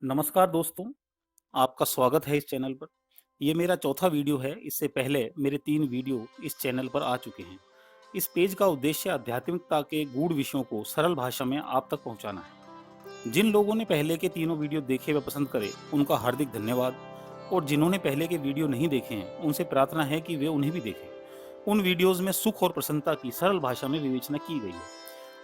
नमस्कार दोस्तों, आपका स्वागत है इस चैनल पर। ये मेरा चौथा वीडियो है। इससे पहले मेरे 3 वीडियो इस चैनल पर आ चुके हैं। इस पेज का उद्देश्य आध्यात्मिकता के गूढ़ विषयों को सरल भाषा में आप तक पहुंचाना है। जिन लोगों ने पहले के तीनों वीडियो देखे व पसंद करे, उनका हार्दिक धन्यवाद। और जिन्होंने पहले के वीडियो नहीं देखे हैं, उनसे प्रार्थना है कि वे उन्हें भी देखें। उन वीडियोज़ में सुख और प्रसन्नता की सरल भाषा में विवेचना की गई है।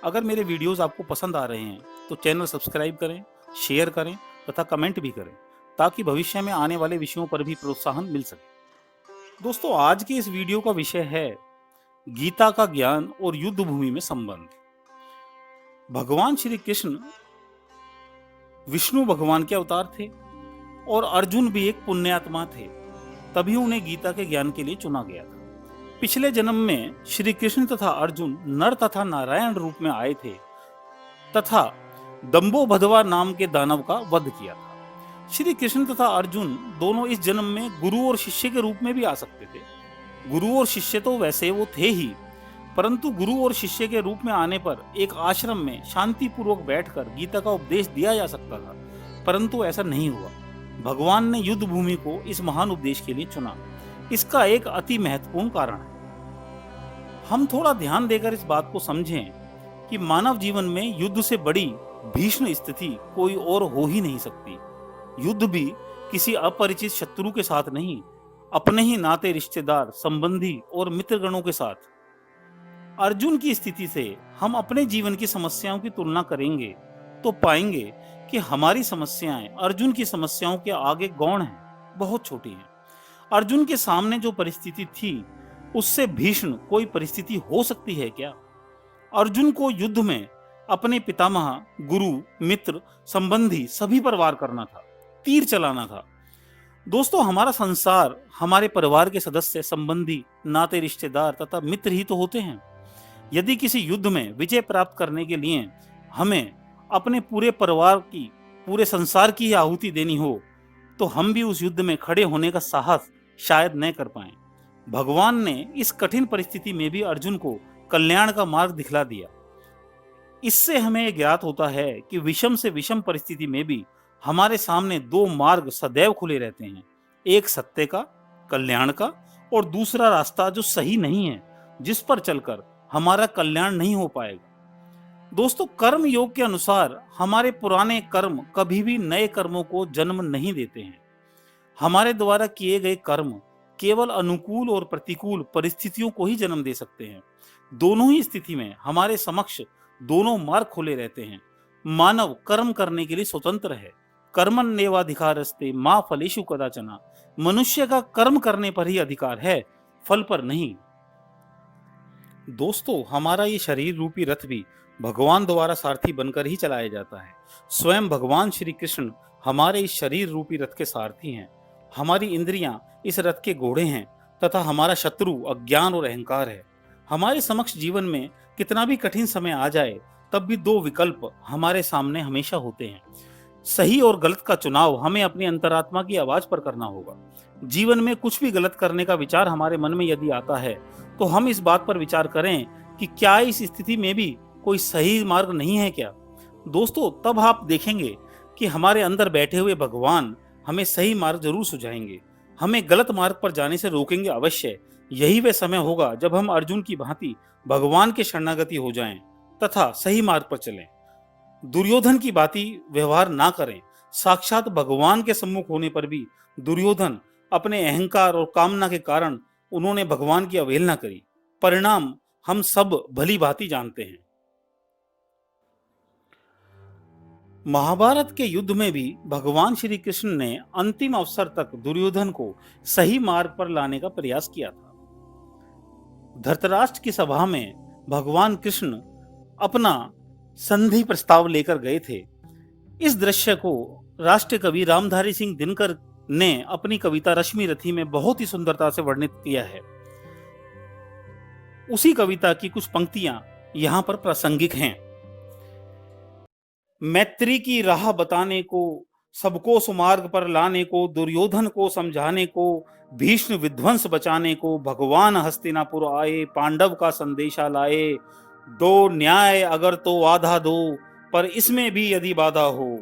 अगर मेरे वीडियोज़ आपको पसंद आ रहे हैं, तो चैनल सब्सक्राइब करें, शेयर करें तथा कमेंट भी करें, ताकि भविष्य में आने वाले विषयों पर भी प्रोत्साहन मिल सके। दोस्तों, आज के इस वीडियो का विषय है गीता का ज्ञान और युद्ध भूमि में संबंध। भगवान श्री कृष्ण विष्णु भगवान के अवतार थे और अर्जुन भी एक पुण्यात्मा थे, तभी उन्हें गीता के ज्ञान के लिए चुना गया था। पिछले जन्म में श्री कृष्ण तथा अर्जुन नर तथा नारायण रूप में आए थे तथा दंभोभद्वा नाम के दानव का वध किया था। श्री कृष्ण तथा अर्जुन दोनों इस जन्म में गुरु और शिष्य के रूप में भी आ सकते थे। गुरु और शिष्य तो वैसे वो थे ही, परंतु गुरु और शिष्य के रूप में आने पर एक आश्रम में शांति पूर्वक बैठकर गीता का उपदेश दिया जा सकता था, परंतु ऐसा नहीं हुआ। भगवान ने युद्ध भूमि को इस महान उपदेश के लिए चुना। इसका एक अति महत्वपूर्ण कारण है। हम थोड़ा ध्यान देकर इस बात को समझें कि मानव जीवन में युद्ध से बड़ी भीषण स्थिति कोई और हो ही नहीं सकती। युद्ध भी किसी अपरिचित शत्रु के साथ नहीं, अपने ही नाते रिश्तेदार, संबंधी और मित्रगणों के साथ। अर्जुन की स्थिति से हम अपने जीवन की समस्याओं की तुलना करेंगे तो पाएंगे कि हमारी समस्याएं अर्जुन की समस्याओं के आगे गौण हैं, बहुत छोटी हैं। अर्जुन के सामने जो परिस्थिति थी, उससे भीषण कोई परिस्थिति हो सकती है क्या? अर्जुन को युद्ध में अपने पितामह, गुरु, मित्र, संबंधी सभी पर वार करना था, तीर चलाना था। दोस्तों, हमारा संसार हमारे परिवार के सदस्य, संबंधी, नाते रिश्तेदार तथा मित्र ही तो होते हैं। यदि किसी युद्ध में विजय प्राप्त करने के लिए हमें अपने पूरे परिवार की, पूरे संसार की आहुति देनी हो, तो हम भी उस युद्ध में खड़े होने का साहस शायद न कर पाएं। भगवान ने इस कठिन परिस्थिति में भी अर्जुन को कल्याण का मार्ग दिखला दिया। इससे हमें ज्ञात होता है कि विषम से विषम परिस्थिति में भी हमारे सामने 2 मार्ग सदैव खुले रहते हैं, एक सत्य का, कल्याण का, और दूसरा रास्ता जो सही नहीं है, जिस पर चलकर हमारा कल्याण नहीं हो पाएगा। दोस्तों, कर्म योग के अनुसार हमारे पुराने कर्म कभी भी नए कर्मों को जन्म नहीं देते हैं। हमारे द्वारा किए गए कर्म केवल अनुकूल और प्रतिकूल परिस्थितियों को ही जन्म दे सकते हैं। दोनों ही स्थिति में हमारे समक्ष दोनों मार्ग खुले रहते हैं। मानव कर्म करने के लिए स्वतंत्र है। कर्मण्येवाधिकारस्ते मा फलेषु कदाचन। मनुष्य का कर्म करने पर ही अधिकार है, फल पर नहीं। दोस्तों, हमारा ये शरीर रूपी रथ भी भगवान द्वारा सारथी बनकर ही चलाया जाता है। स्वयं भगवान श्री कृष्ण हमारे इस शरीर रूपी रथ के सारथी हैं। हमारी इंद्रियां इस रथ के घोड़े हैं तथा हमारा शत्रु अज्ञान और अहंकार है। हमारे समक्ष जीवन में कितना भी कठिन समय आ जाए, तब भी 2 विकल्प हमारे सामने हमेशा होते हैं। सही और गलत का चुनाव हमें अपनी अंतरात्मा की आवाज पर करना होगा। जीवन में कुछ भी गलत करने का विचार हमारे मन में यदि आता है, तो हम इस बात पर विचार करें कि क्या इस स्थिति में भी कोई सही मार्ग नहीं है क्या? दोस्तों, तब आप देखेंगे कि हमारे अंदर बैठे हुए भगवान हमें सही मार्ग जरूर सुझाएंगे, हमें गलत मार्ग पर जाने से रोकेंगे अवश्य। यही वह समय होगा जब हम अर्जुन की भांति भगवान के शरणागति हो जाएं तथा सही मार्ग पर चलें। दुर्योधन की भांति व्यवहार ना करें। साक्षात भगवान के सम्मुख होने पर भी दुर्योधन अपने अहंकार और कामना के कारण उन्होंने भगवान की अवहेलना करी। परिणाम हम सब भली भांति जानते हैं। महाभारत के युद्ध में भी भगवान श्री कृष्ण ने अंतिम अवसर तक दुर्योधन को सही मार्ग पर लाने का प्रयास किया था। धृतराष्ट्र की सभा में भगवान कृष्ण अपना संधि प्रस्ताव लेकर गए थे। इस दृश्य को राष्ट्रीय कवि रामधारी सिंह दिनकर ने अपनी कविता रश्मि रथी में बहुत ही सुंदरता से वर्णित किया है। उसी कविता की कुछ पंक्तियां यहां पर प्रासंगिक हैं। मैत्री की राह बताने को, सबको सुमार्ग पर लाने को, दुर्योधन को समझाने को, भीष्म विध्वंस बचाने को, भगवान हस्तिनापुर आए, पांडव का संदेशा लाए। दो न्याय अगर तो आधा दो, पर इसमें भी यदि बाधा हो,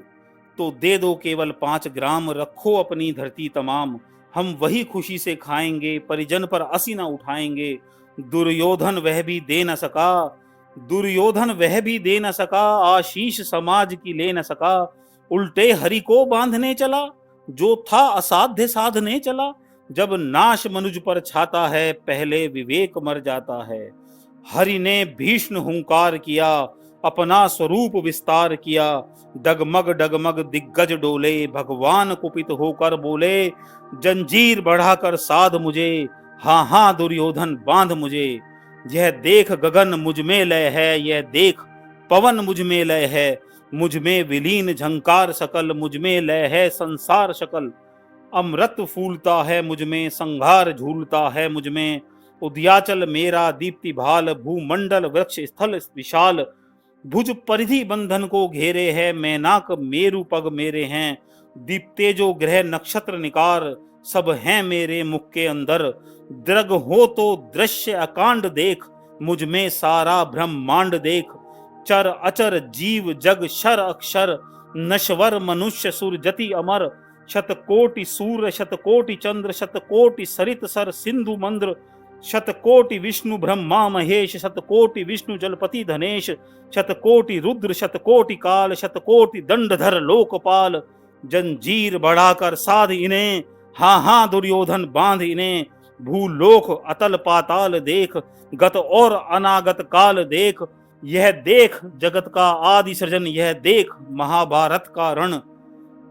तो दे दो केवल 5 ग्राम, रखो अपनी धरती तमाम, हम वही खुशी से खाएंगे, परिजन पर असी न उठाएंगे। दुर्योधन वह भी दे न सका, दुर्योधन वह भी दे न सका, आशीष समाज की ले न सका। उल्टे हरि को बांधने चला, जो था असाध्य साधने चला। जब नाश मनुज पर छाता है, पहले विवेक मर जाता है। हरि ने भीषण हुंकार किया, अपना स्वरूप विस्तार किया। डगमग डगमग दिग्गज डोले, भगवान कुपित होकर बोले, जंजीर बढ़ाकर साध मुझे, हाँ हाँ दुर्योधन बांध मुझे। यह देख गगन मुझ में लय है, यह देख पवन मुझ में लय है। मुझ में विलीन झंकार सकल, मुझ में लय है संसार सकल। अमृत फूलता है मुझ में, संघार झूलता है मुझ में। उदयाचल मेरा दीप्ति भाल, भूमंडल वृक्ष स्थल विशाल। भुज परिधि बंधन को घेरे है, मैनाक मेरु पग मेरे हैं। दीप्ते जो ग्रह नक्षत्र निकार, सब हैं मेरे मुख के अंदर। दृग हो तो दृश्य अकांड देख, मुझ में सारा ब्रह्मांड देख। चर अचर जीव जग शर अक्षर, नश्वर मनुष्य सुर जति अमर। शतकोटि सूर्य शतकोटि चंद्र, शतकोटि सरित सर सिंधु मंद्र। शतकोटि विष्णु ब्रह्मा महेश, शतकोटि विष्णु जलपति धनेश। शतकोटि रुद्र शतकोटि काल, शतकोटि दंडधर लोकपाल। जंजीर बढ़ाकर साध इन्हें, हाँ हाँ दुर्योधन बांध इन्हें। भूलोक अतल पाताल देख, गत और अनागत काल देख। यह देख जगत का आदि सृजन, यह देख महाभारत का रण।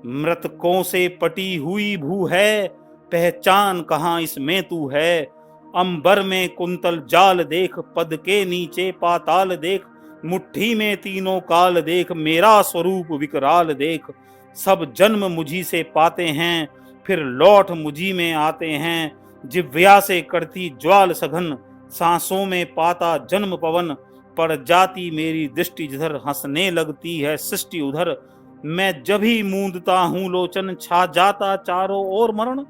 मृतकों से पटी हुई भू है, पहचान कहाँ इसमें तू है। अंबर में कुंतल जाल देख, पद के नीचे पाताल देख। मुट्ठी में तीनों काल देख, मेरा स्वरूप विकराल देख। सब जन्म मुझी से पाते हैं, फिर लौट मुझी में आते हैं। जिह्वा से करती ज्वाल सघन, सांसों में पाता जन्म पवन। पड़ जाती मेरी दृष्टि जिधर, हंसने लगती है सृष्टि उधर। मैं जब ही मूंदता हूँ लोचन, छा जाता चारों ओर मरण।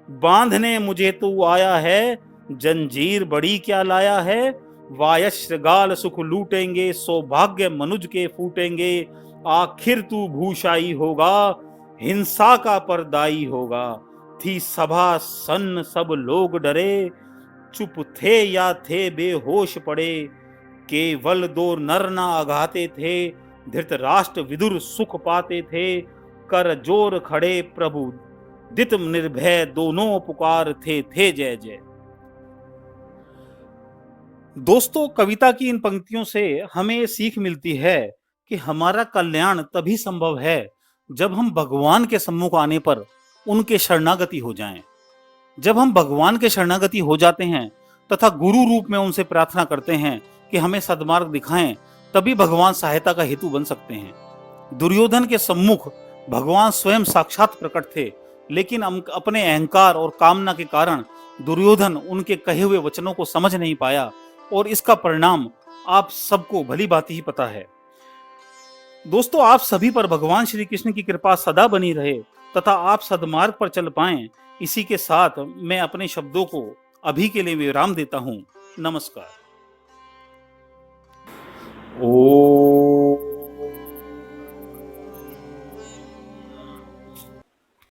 बांधने मुझे तू आया है, जंजीर बड़ी क्या लाया है। वायश्रगाल सुख लूटेंगे, सौभाग्य मनुज के फूटेंगे। आखिर तू भूषाई होगा, हिंसा का परदाई होगा। थी सभा सन्न सब लोग डरे, चुप थे या थे बेहोश पड़े। केवल 2 नर ना आघाते थे, धृतराष्ट्र विदुर सुख पाते थे। कर जोर खड़े प्रभु दित निर्भय, दोनों पुकार थे जय जय। दोस्तों, कविता की इन पंक्तियों से हमें ये सीख मिलती है कि हमारा कल्याण तभी संभव है जब हम भगवान के सम्मुख आने पर उनके शरणागति हो जाएं। जब हम भगवान के शरणागति हो जाते हैं तथा गुरु रूप में उनसे प्रार्थना करते हैं कि हमें सद्मार्ग दिखाएं, तभी भगवान सहायता का हेतु बन सकते हैं। दुर्योधन के सम्मुख भगवान स्वयं साक्षात प्रकट थे, लेकिन अपने अहंकार और कामना के कारण दुर्योधन उनके कहे हुए वचनों को समझ नहीं पाया, और इसका परिणाम आप सबको भली भांति ही पता है। दोस्तों, आप सभी पर भगवान श्री कृष्ण की कृपा सदा बनी रहे तथा आप सद्मार्ग पर चल पाएं, इसी के साथ मैं अपने शब्दों को अभी के लिए विराम देता हूं। नमस्कार। ओ